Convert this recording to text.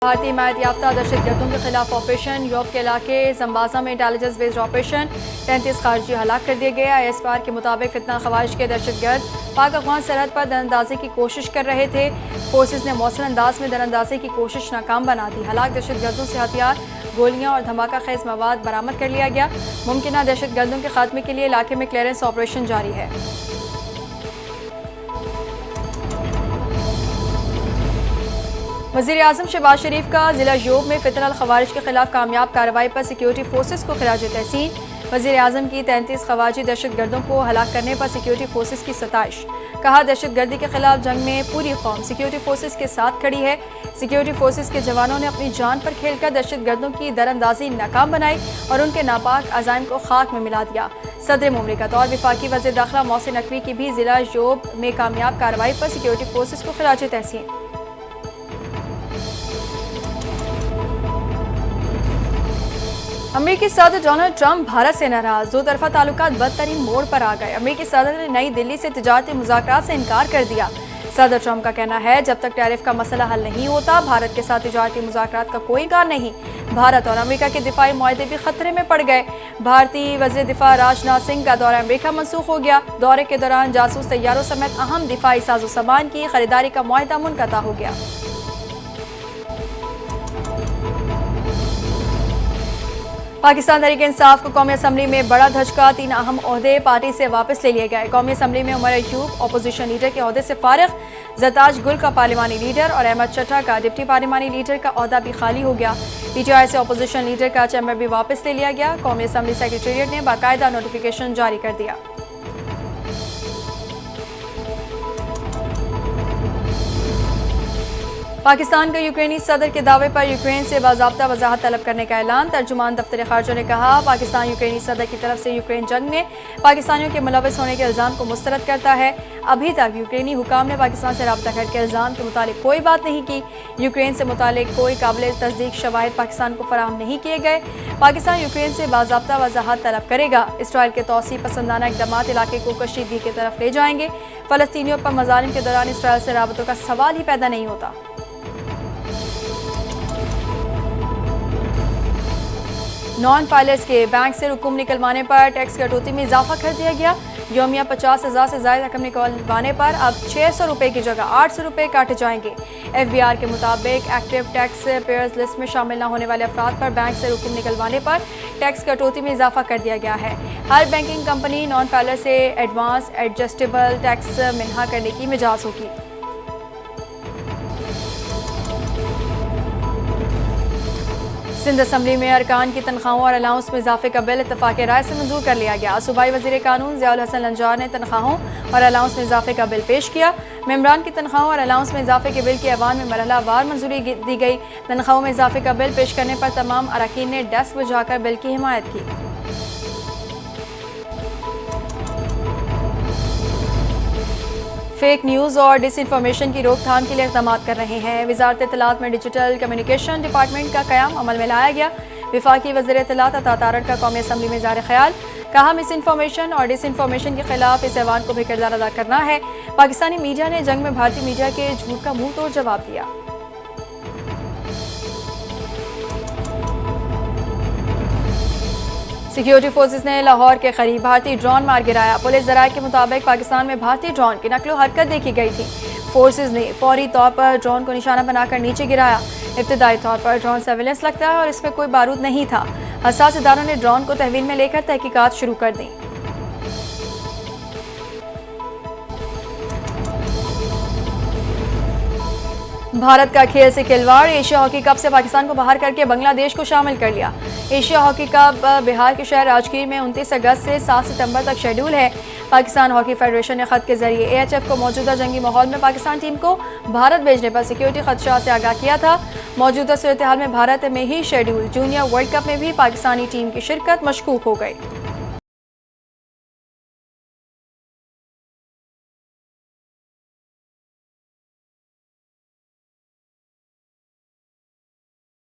भारतीय हिमायत याफ्ता दहशतगर्दों के खिलाफ ऑपरेशन। यूरोप के इलाके जम्बाजा में इंटेलिजेंस बेस्ड ऑपरेशन। 33 खारजी हलाक कर दिए गए। ISPR के मुताबिक फितना खवारिज के दहशतगर्द पाक अफगान सरहद पर दरअंदाजी की कोशिश कर रहे थे। फोर्सेज ने मौसर अंदाज में दरअंदाजी की कोशिश नाकाम बना दी। हलाक दहशतगर्दों से हथियार, गोलियां और धमाका खेज मवाद बरामद कर लिया गया। मुमकिन दहशतगर्दों के खात्मे के लिए इलाके में क्लियरेंस ऑपरेशन जारी है। वज़ीर-ए-आज़म शहबाज शरीफ का ज़िला योब में फितना खवारिज के खिलाफ कामयाब कार्रवाई पर सिक्योरिटी फोर्सेस को खिराज तहसीन। वज़ीर-ए-आज़म की 33 खवारिजी दहशतगर्दों को हलाक करने पर सिक्योरिटी फोर्सेस की सताइश। कहा, दहशतगर्दी के खिलाफ जंग में पूरी कौम सिक्योरिटी फोर्सेस के साथ खड़ी है। सिक्योरिटी फोर्सेस के जवानों ने अपनी जान पर खेलकर दहशतगर्दों की दरअंदाजी नाकाम बनाई और उनके नापाक अज़ाइम को खाक में मिला दिया। सदर मुमलिकत और वफाकी वज़ीर दाखिला मोहसिन नकवी की भी ज़िला योब में कामयाब कार्रवाई पर सिक्योरिटी फोर्सेस को खिराज तहसीन। अमेरिकी सदर डोनाल्ड ट्रंप भारत से नाराज। दो तरफा ताल्लुकात बदतरीन मोड़ पर आ गए। अमेरिकी सदर ने नई दिल्ली से तिजारती मुज़ाकरात से इनकार कर दिया। सदर ट्रंप का कहना है, जब तक टैरिफ का मसला हल नहीं होता भारत के साथ तिजारती मुज़ाकरात का कोई इनकार नहीं। भारत और अमेरिका के दिफाई मुआहदे भी खतरे में पड़ गए। भारतीय वज़ीर दिफा राजनाथ सिंह का दौरा अमेरिका मनसूख हो गया। दौरे के दौरान जासूस तैयारों समेत अहम दिफाई साजो सामान की खरीदारी का मुआहदा मुनक़ता हो गया। पाकिस्तान तहरीक इंसाफ को कौमी असम्बली में बड़ा धचका। 3 अहम ओहदे पार्टी से वापस ले लिए गए। कौमी असम्बली में उमर अयूब अपोजिशन लीडर के ओहदे से फारिग। जरताज गुल का पार्लिमानी लीडर और अहमद चट्टा का डिप्टी पार्लिमानी लीडर का ओहदा भी खाली हो गया। PTI से अपोजिशन लीडर का चैम्बर भी वापस ले लिया गया। कौमी असम्बली सेक्रेटेरिएट ने बाकायदा नोटिफिकेशन जारी कर दिया। पाकिस्तान का यूक्रेनी सदर के दावे पर यूक्रेन से बाज़ाब्ता वजाहत तलब करने का ऐलान। तर्जुमान दफ्तर खारजा ने कहा, पाकिस्तान यूक्रेनी सदर की तरफ से यूक्रेन जंग में पाकिस्तानियों के मुलव्वस होने के इल्ज़ाम को मुस्तरद करता है। अभी तक यूक्रेनी हुकाम ने पाकिस्तान से रब्ता करके इल्ज़ाम के मुतालिक कोई बात नहीं की। यूक्रेन से मुतालिक कोई काबिल तस्दीक शवाहिद पाकिस्तान को फराहम नहीं किए गए। पाकिस्तान यूक्रेन से बाज़ाब्ता वजाहत तलब करेगा। इसराइल के तौसी पसंदाना इक़दामात इलाके को कशीदगी की तरफ ले जाएंगे। फ़लस्तीनियों पर मज़ालिम के दौरान इसराइल से राबतों का सवाल ही पैदा नहीं होता। नॉन फाइलर्स के बैंक से रकूम निकलवाने पर टैक्स कटौती में इजाफा कर दिया गया। योमिया 50,000 से ज़्यादा रकम निकलवाने पर अब 600 रुपये की जगह 800 रुपये काटे जाएंगे। FBR के मुताबिक एक्टिव टैक्स पेयर्स लिस्ट में शामिल न होने वाले अफराद पर बैंक से रकूम निकलवाने पर टैक्स कटौती में इजाफा कर दिया गया है। हर बैंकिंग कंपनी नॉन फाइलर से एडवांस एडजस्टेबल टैक्स मिन्हा करने की मिजाज होगी। सिंध असम्बली में अरकान की तनख्वाहों और अलाउंस में इजाफे का बिल इत्तफाक राय से मंजूर कर लिया गया। सूबाई वज़ीर कानून ज़ियाउल हसन लंजार ने तनख्वाहों और अलाउंस में इजाफे का बिल पेश किया। मेंबरान की तनख्वाहों और अलाउंस में इजाफे के बिल की ऐवान में मरहलावार मंजूरी दी गई। तनख्वाहों में इजाफे का बिल पेश करने पर तमाम अरकान ने डेस्क बुझाकर बिल की हिमायत की। फेक न्यूज़ और डिसइंफॉर्मेशन की रोकथाम के लिए इक़दाम कर रहे हैं। वज़ारत इत्तलात में डिजिटल कम्युनिकेशन डिपार्टमेंट का क़याम अमल में लाया गया। वफाकी वज़ीर इत्तलात अता तारड़ का कौमी असम्बली में ज़ाहिर ख्याल। कहा, मिस इन्फॉर्मेशन और डिसइंफॉर्मेशन के खिलाफ इस ऐवान को भी किरदार अदा करना है। पाकिस्तानी मीडिया ने जंग में भारतीय मीडिया के झूठ का मुंह तोड़ जवाब दिया। सिक्योरिटी फोर्सेस ने लाहौर के करीब भारतीय ड्रोन मार गिराया। पुलिस ज़राए के मुताबिक पाकिस्तान में भारतीय ड्रोन की नकलो हरकत देखी गई थी। फोर्सेस ने फौरी तौर पर ड्रोन को निशाना बनाकर नीचे गिराया। इब्तदाई तौर पर ड्रोन सर्विलेंस लगता है और इसमें कोई बारूद नहीं था। हसास इदारों ने ड्रोन को तहवील में लेकर तहकीकात शुरू कर दी। भारत का खेल से खिलवाड़। एशिया हॉकी कप से पाकिस्तान को बाहर करके बांग्लादेश को शामिल कर लिया। एशिया हॉकी कप बिहार के शहर राजगीर में 29 अगस्त से 7 सितंबर तक शेड्यूल है। पाकिस्तान हॉकी फेडरेशन ने खत के जरिए AHF को मौजूदा जंगी माहौल में पाकिस्तान टीम को भारत भेजने पर सिक्योरिटी खदशा से आगाह किया था। मौजूदा सूरत हाल में भारत में ही शेड्यूल जूनियर वर्ल्ड कप में भी पाकिस्तानी टीम की शिरकत मशकूक हो गई।